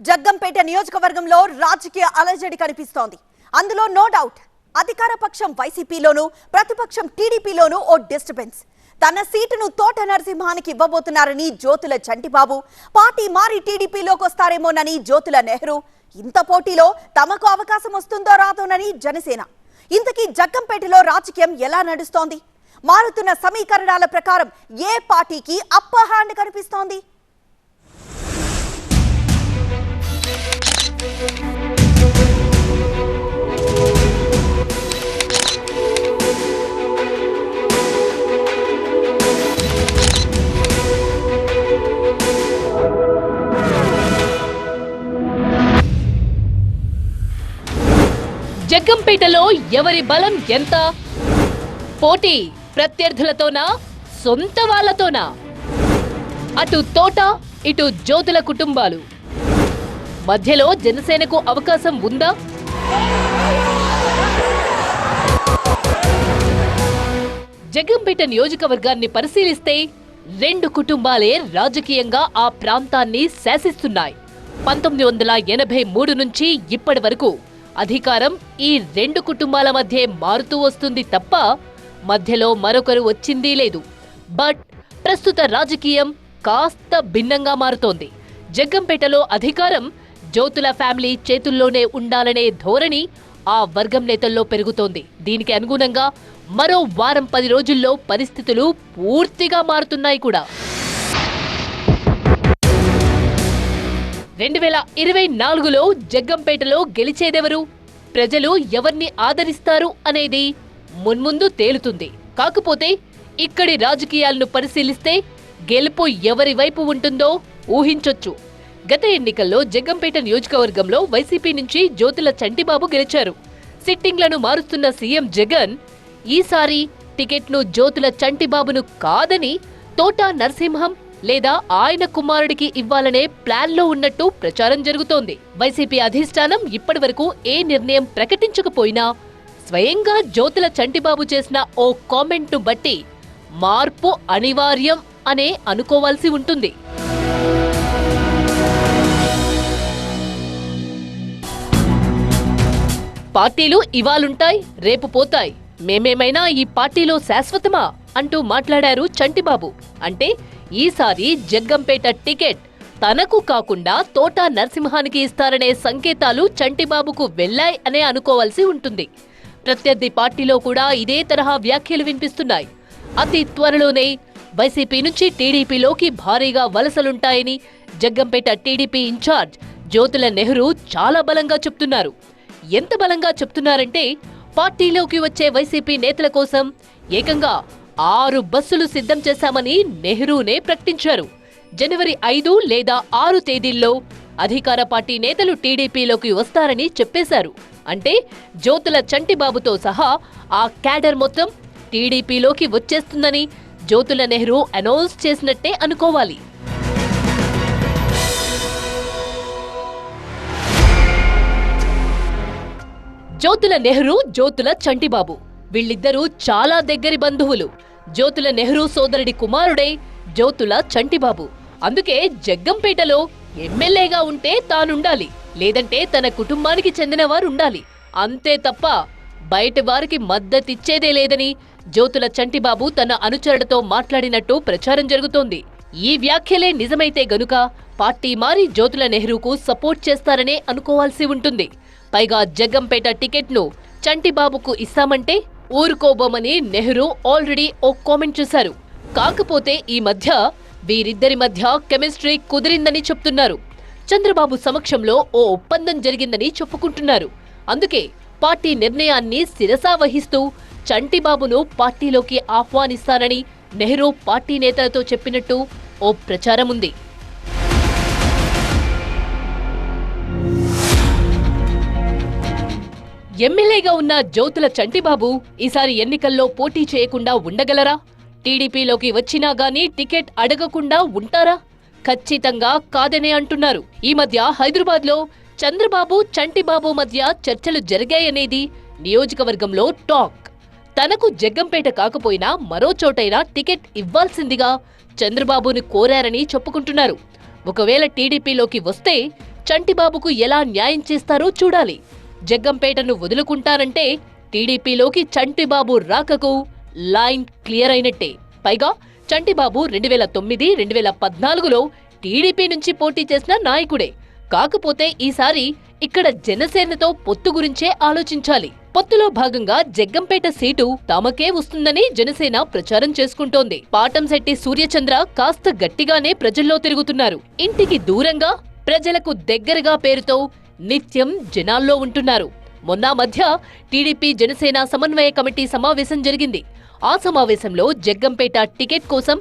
జగ్గంపేట నియోజకవర్గంలో రాజకీయ అలజడి కనిపిస్తోంది. అందులో నో డౌట్ అధికార పక్షం వైసీపీలోనూ ప్రతిపక్షం టీడీపీలోనూ ఓ డిస్టర్బెన్స్. తన సీటును తోట నరసింహానికి ఇవ్వబోతున్నారని జ్యోతుల చంటిబాబు, పార్టీ మారి టీడీపీలోకి వస్తారేమోనని జ్యోతుల నెహ్రూ, ఇంత పోటీలో తమకు అవకాశం వస్తుందో రాదోనని జనసేన. ఇంతకీ జగ్గంపేటలో రాజకీయం ఎలా నడుస్తోంది? మారుతున్న సమీకరణాల ప్రకారం ఏ పార్టీకి అప్పర్ హ్యాండ్ కనిపిస్తోంది? జగ్గంపేటలో ఎవరి బలం ఎంత? పోటీ ప్రత్యర్థులతోనా, సొంత వాళ్లతోనా? అటు తోట, ఇటు జ్యోతుల కుటుంబాలు. మధ్యలో జనసేనకు అవకాశం ఉందా? జగ్గంపేట నియోజకవర్గాన్ని పరిశీలిస్తే రెండు కుటుంబాలే రాజకీయంగా ఆ ప్రాంతాన్ని శాసిస్తున్నాయి. 1983 నుంచి ఇప్పటి వరకు అధికారం ఈ రెండు కుటుంబాల మధ్య మారుతూ వస్తుంది తప్ప మధ్యలో మరొకరు వచ్చిందీ లేదు. బట్ ప్రస్తుత రాజకీయం కాస్త భిన్నంగా మారుతోంది. జగ్గంపేటలో అధికారం జ్యోతుల ఫ్యామిలీ చేతుల్లోనే ఉండాలనే ధోరణి ఆ వర్గం నేతల్లో పెరుగుతోంది. దీనికి అనుగుణంగా మరో వారం 10 రోజుల్లో పరిస్థితులు పూర్తిగా మారుతున్నాయి కూడా. 2024లో జగ్గంపేటలో గెలిచేదెవరు, ప్రజలు ఎవరిని ఆదరిస్తారు అనేది మున్ముందు తేలుతుంది. కాకపోతే ఇక్కడి రాజకీయాలను పరిశీలిస్తే గెలుపు ఎవరి వైపు ఉంటుందో ఊహించొచ్చు. గత ఎన్నికల్లో జగ్గంపేట నియోజకవర్గంలో వైసీపీ నుంచి జ్యోతుల చంటిబాబు గెలిచారు. సిట్టింగ్లను మారుస్తున్న సీఎం జగన్ ఈసారి టికెట్ను జ్యోతుల చంటిబాబును కాదని తోట నరసింహం లేదా ఆయన కుమారుడికి ఇవ్వాలనే ప్లాన్లో ఉన్నట్టు ప్రచారం జరుగుతోంది. వైసీపీ అధిష్టానం ఇప్పటి వరకు ఏ నిర్ణయం ప్రకటించకపోయినా స్వయంగా జ్యోతుల చంటిబాబు చేసిన ఓ కామెంట్ను బట్టి మార్పు అనివార్యం అనే అనుకోవాల్సి ఉంటుంది. పార్టీలు ఇవాళుంటాయి, రేపు పోతాయి, మేమేమైనా ఈ పార్టీలో శాశ్వతమా అంటూ మాట్లాడారు చంటిబాబు. అంటే ఈసారి జగ్గంపేట టికెట్ తనకు కాకుండా తోట నరసింహానికి ఇస్తారనే సంకేతాలు చంటిబాబుకు వెళ్లాయి అనే అనుకోవాల్సి ఉంటుంది. ప్రత్యర్థి పార్టీలో కూడా ఇదే తరహా వ్యాఖ్యలు వినిపిస్తున్నాయి. అతి త్వరలోనే వైసీపీ నుంచి టీడీపీలోకి భారీగా వలసలుంటాయని జగ్గంపేట టీడీపీ ఇన్ఛార్జ్ జ్యోతుల నెహ్రూ చాలా బలంగా చెప్తున్నారు. ఎంత బలంగా చెప్తున్నారంటే పార్టీలోకి వచ్చే వైసీపీ నేతల కోసం ఏకంగా 6 బస్సులు సిద్ధం చేశామని నెహ్రూనే ప్రకటించారు. జనవరి 5 లేదా 6 తేదీల్లో అధికార పార్టీ నేతలు టీడీపీలోకి వస్తారని చెప్పేశారు. అంటే జ్యోతుల చంటిబాబుతో సహా ఆ క్యాడర్ మొత్తం టీడీపీలోకి వచ్చేస్తుందని జ్యోతుల నెహ్రూ అనౌన్స్ చేసినట్టే అనుకోవాలి. జ్యోతుల నెహ్రూ, జ్యోతుల చంటిబాబు వీళ్ళిద్దరూ చాలా దగ్గరి బంధువులు. జ్యోతుల నెహ్రూ సోదరుడి కుమారుడే జ్యోతుల చంటిబాబు. అందుకే జగ్గంపేటలో ఎమ్మెల్యేగా ఉంటే తానుండాలి, లేదంటే తన కుటుంబానికి చెందిన వారు ఉండాలి, అంతే తప్ప బయట వారికి మద్దతిచ్చేదే లేదని జ్యోతుల చంటిబాబు తన అనుచరుడితో మాట్లాడినట్టు ప్రచారం జరుగుతోంది. ఈ వ్యాఖ్యలే నిజమైతే గనుక పార్టీ మారి జ్యోతుల నెహ్రూకు సపోర్ట్ చేస్తారనే అనుకోవాల్సి ఉంటుంది. పైగా జగ్గంపేట టికెట్ను చంటిబాబుకు ఇస్తామంటే ఊరుకోబోమని నెహ్రూ ఆల్రెడీ ఓ కామెంట్ చేశారు. కాకపోతే ఈ మధ్య వీరిద్దరి మధ్య కెమిస్ట్రీ కుదిరిందని చెప్తున్నారు. చంద్రబాబు సమక్షంలో ఓ ఒప్పందం జరిగిందని చెప్పుకుంటున్నారు. అందుకే పార్టీ నిర్ణయాన్ని శిరసా వహిస్తూ చంటిబాబును పార్టీలోకి ఆహ్వానిస్తానని నెహ్రూ పార్టీ నేతలతో చెప్పినట్టు ఓ ప్రచారం ఉంది. ఎమ్మెల్యేగా ఉన్న జ్యోతుల చంటిబాబు ఈసారి ఎన్నికల్లో పోటీ చేయకుండా ఉండగలరా? టీడీపీలోకి వచ్చినా గానీ టికెట్ అడగకుండా ఉంటారా? ఖచ్చితంగా కాదనే అంటున్నారు. ఈ మధ్య హైదరాబాద్లో చంద్రబాబు, చంటిబాబు మధ్య చర్చలు జరిగాయనేది నియోజకవర్గంలో టాక్. తనకు జగ్గంపేట కాకపోయినా మరో చోటైనా టికెట్ ఇవ్వాల్సిందిగా చంద్రబాబుని కోరారని చెప్పుకుంటున్నారు. ఒకవేళ టీడీపీలోకి వస్తే చంటిబాబుకు ఎలా న్యాయం చేస్తారో చూడాలి. జగ్గంపేటను వదులుకుంటారంటే టీడీపీలోకి చంటిబాబు రాకకు లైన్ క్లియర్ అయినట్టే. పైగా చంటిబాబు 2009, 2014లో టీడీపీ నుంచి పోటీ చేసిన నాయకుడే. కాకపోతే ఈసారి ఇక్కడ జనసేనతో పొత్తు గురించే ఆలోచించాలి. పొత్తులో భాగంగా జగ్గంపేట సీటు తమకే వస్తుందని జనసేన ప్రచారం చేసుకుంటోంది. పాటంశెట్టి సూర్యచంద్ర కాస్త గట్టిగానే ప్రజల్లో తిరుగుతున్నారు. ఇంటికి దూరంగా ప్రజలకు దగ్గరగా పేరుతో నిత్యం జనాల్లో ఉంటున్నారు. మొన్న మధ్య టీడీపీ జనసేన సమన్వయ కమిటీ సమావేశం జరిగింది. ఆ సమావేశంలో జగ్గంపేట టికెట్ కోసం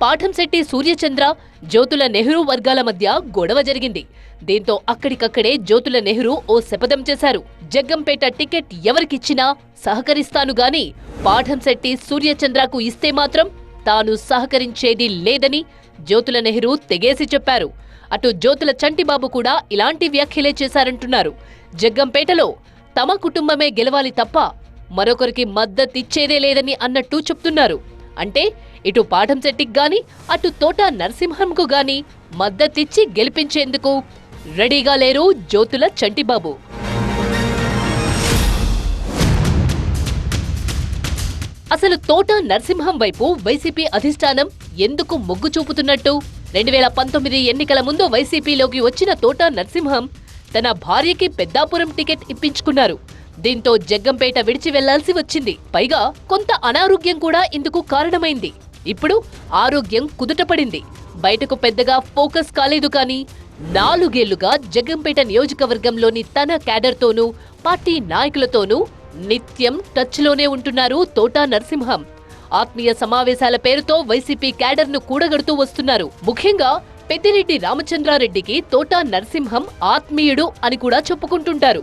పాఠంశెట్టి సూర్యచంద్ర, జ్యోతుల నెహ్రూ వర్గాల మధ్య గొడవ జరిగింది. దీంతో అక్కడికక్కడే జ్యోతుల నెహ్రూ ఓ శపథం చేశారు. జగ్గంపేట టికెట్ ఎవరికిచ్చినా సహకరిస్తాను గాని పాఠంశెట్టి సూర్యచంద్రకు ఇస్తే మాత్రం తాను సహకరించేది లేదని జ్యోతుల నెహ్రూ తెగేసి చెప్పారు. అటు జ్యోతుల చంటిబాబు కూడా ఇలాంటి వ్యాఖ్యలే చేశారంటున్నారు. జగ్గంపేటలో తమ కుటుంబమే గెలవాలి తప్ప మరొకరికి మద్దతిచ్చేదే లేదని అన్నట్టు చెప్తున్నారు. అంటే ఇటు పాఠంశెట్టికి గాని అటు తోట నరసింహంకు గాని మద్దతిచ్చి గెలిపించేందుకు రెడీగా లేరు జ్యోతుల చంటిబాబు. అసలు తోట నరసింహం వైపు వైసీపీ అధిష్టానం ఎందుకు మొగ్గు చూపుతున్నట్టు? 2019 ఎన్నికల ముందు వైసీపీలోకి వచ్చిన తోట నరసింహం తన భార్యకి పెద్దాపురం టికెట్ ఇప్పించుకున్నారు. దీంతో జగ్గంపేట విడిచి వెళ్లాల్సి వచ్చింది. పైగా కొంత అనారోగ్యం కూడా ఇందుకు కారణమైంది. ఇప్పుడు ఆరోగ్యం కుదుటపడింది. బయటకు పెద్దగా ఫోకస్ కాలేదు కానీ 4 ఏళ్లుగా జగ్గంపేట నియోజకవర్గంలోని తన క్యాడర్తోనూ పార్టీ నాయకులతోనూ నిత్యం టచ్లోనే ఉంటున్నారు తోట నరసింహం. ఆత్మీయ సమావేశాల పేరుతో వైసీపీ క్యాడర్ను కూడగడుతూ వస్తున్నారు. ముఖ్యంగా పెద్దిరెడ్డి రామచంద్రారెడ్డికి తోట నరసింహం ఆత్మీయుడు అని కూడా చెప్పుకుంటుంటారు.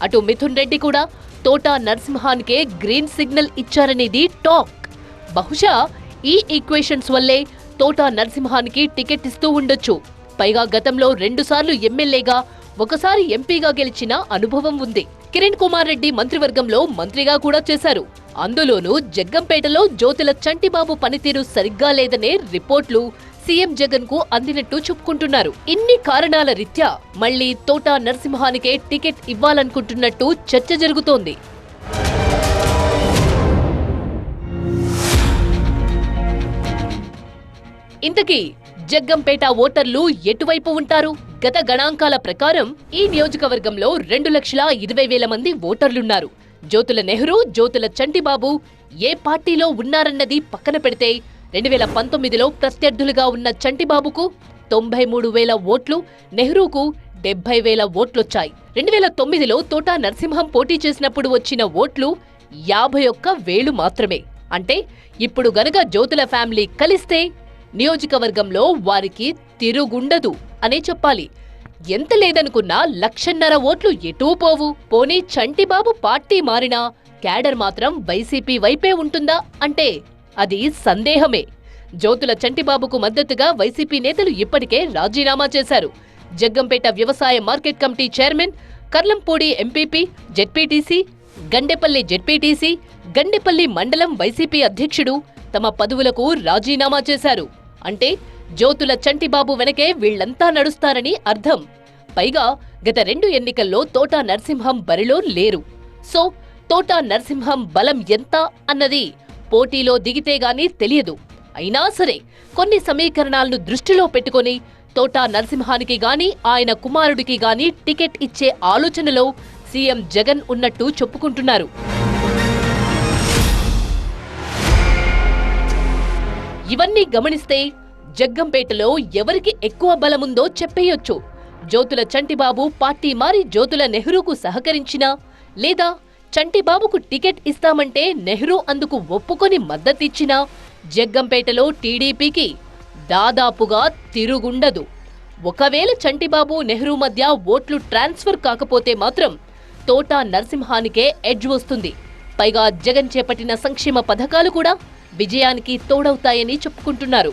అటు మిథున్ రెడ్డి కూడా తోట నరసింహానికే గ్రీన్ సిగ్నల్ ఇచ్చారనేది టాక్. బహుశా ఈ ఈక్వేషన్స్ వల్లే తోట నరసింహానికి టికెట్ ఇస్తూ ఉండొచ్చు. పైగా గతంలో 2 సార్లు ఎమ్మెల్యేగా, ఒకసారి ఎంపీగా గెలిచిన అనుభవం ఉంది. కిరణ్ కుమార్ రెడ్డి మంత్రివర్గంలో మంత్రిగా కూడా చేశారు. అందులోనూ జగ్గంపేటలో జ్యోతుల చంటిబాబు పనితీరు సరిగ్గా లేదనే రిపోర్ట్లు సీఎం జగన్ కు అందినట్టు చెప్పుకుంటున్నారు. ఇన్ని కారణాల రీత్యా మళ్లీ తోట నరసింహానికే టికెట్ ఇవ్వాలనుకుంటున్నట్టు చర్చ జరుగుతోంది. ఇంతకీ జగ్గంపేట ఓటర్లు ఎటువైపు ఉంటారు? గత గణాంకాల ప్రకారం ఈ నియోజకవర్గంలో 2,20,000 మంది ఓటర్లున్నారు. జ్యోతుల నెహ్రూ, జ్యోతుల చంటిబాబు ఏ పార్టీలో ఉన్నారన్నది పక్కన పెడితే 2019లో ప్రత్యర్థులుగా ఉన్న చంటిబాబుకు 93,000 ఓట్లు, నెహ్రూకు 70,000 ఓట్లొచ్చాయి. 2009లో తోట నరసింహం పోటీ చేసినప్పుడు వచ్చిన ఓట్లు 51,000 మాత్రమే. అంటే ఇప్పుడు గనక జ్యోతుల ఫ్యామిలీ కలిస్తే నియోజకవర్గంలో వారికి తిరుగుండదు అనే చెప్పాలి. ఎంత లేదనుకున్నా 1,50,000 ఓట్లు ఎటూ పోవు. పోనీ చంటిబాబు పార్టీ మారినా క్యాడర్ మాత్రం వైసీపీ వైపే ఉంటుందా అంటే అది సందేహమే. జ్యోతుల చంటిబాబుకు మద్దతుగా వైసీపీ నేతలు ఇప్పటికే రాజీనామా చేశారు. జగ్గంపేట వ్యవసాయ market committee chairman, Karlampudi MPP, ZPTC, Gandepalli ZPTC, Gandepalli మండలం వైసీపీ అధ్యక్షుడు తమ పదవులకు రాజీనామా చేశారు. అంటే జ్యోతుల చంటిబాబు వెనకే వీళ్లంతా నడుస్తారని అర్థం. పైగా గత 2 ఎన్నికల్లో తోట నరసింహం బరిలో లేరు. సో తోట నరసింహం బలం ఎంత అన్నది పోటీలో దిగితేగాని తెలియదు. అయినా సరే కొన్ని సమీకరణాలను దృష్టిలో పెట్టుకుని తోట నరసింహానికి గాని ఆయన కుమారుడికి గాని టికెట్ ఇచ్చే ఆలోచనలో సీఎం జగన్ ఉన్నట్టు చెప్పుకుంటున్నారు. ఇవన్నీ గమనిస్తే జగ్గంపేటలో ఎవరికి ఎక్కువ బలముందో చెప్పేయొచ్చు. జ్యోతుల చంటిబాబు పార్టీ మారి జ్యోతుల నెహ్రూకు సహకరించినా, లేదా చంటిబాబుకు టికెట్ ఇస్తామంటే నెహ్రూ అందుకు ఒప్పుకొని మద్దతిచ్చినా జగ్గంపేటలో టీడీపీకి దాదాపుగా తిరుగుండదు. ఒకవేళ చంటిబాబు నెహ్రూ మధ్య ఓట్లు ట్రాన్స్ఫర్ కాకపోతే మాత్రం తోట నరసింహానికే ఎడ్జ్ వస్తుంది. పైగా జగన్ చేపట్టిన సంక్షేమ పథకాలు కూడా విజయానికి తోడవుతాయని చెప్పుకుంటున్నారు.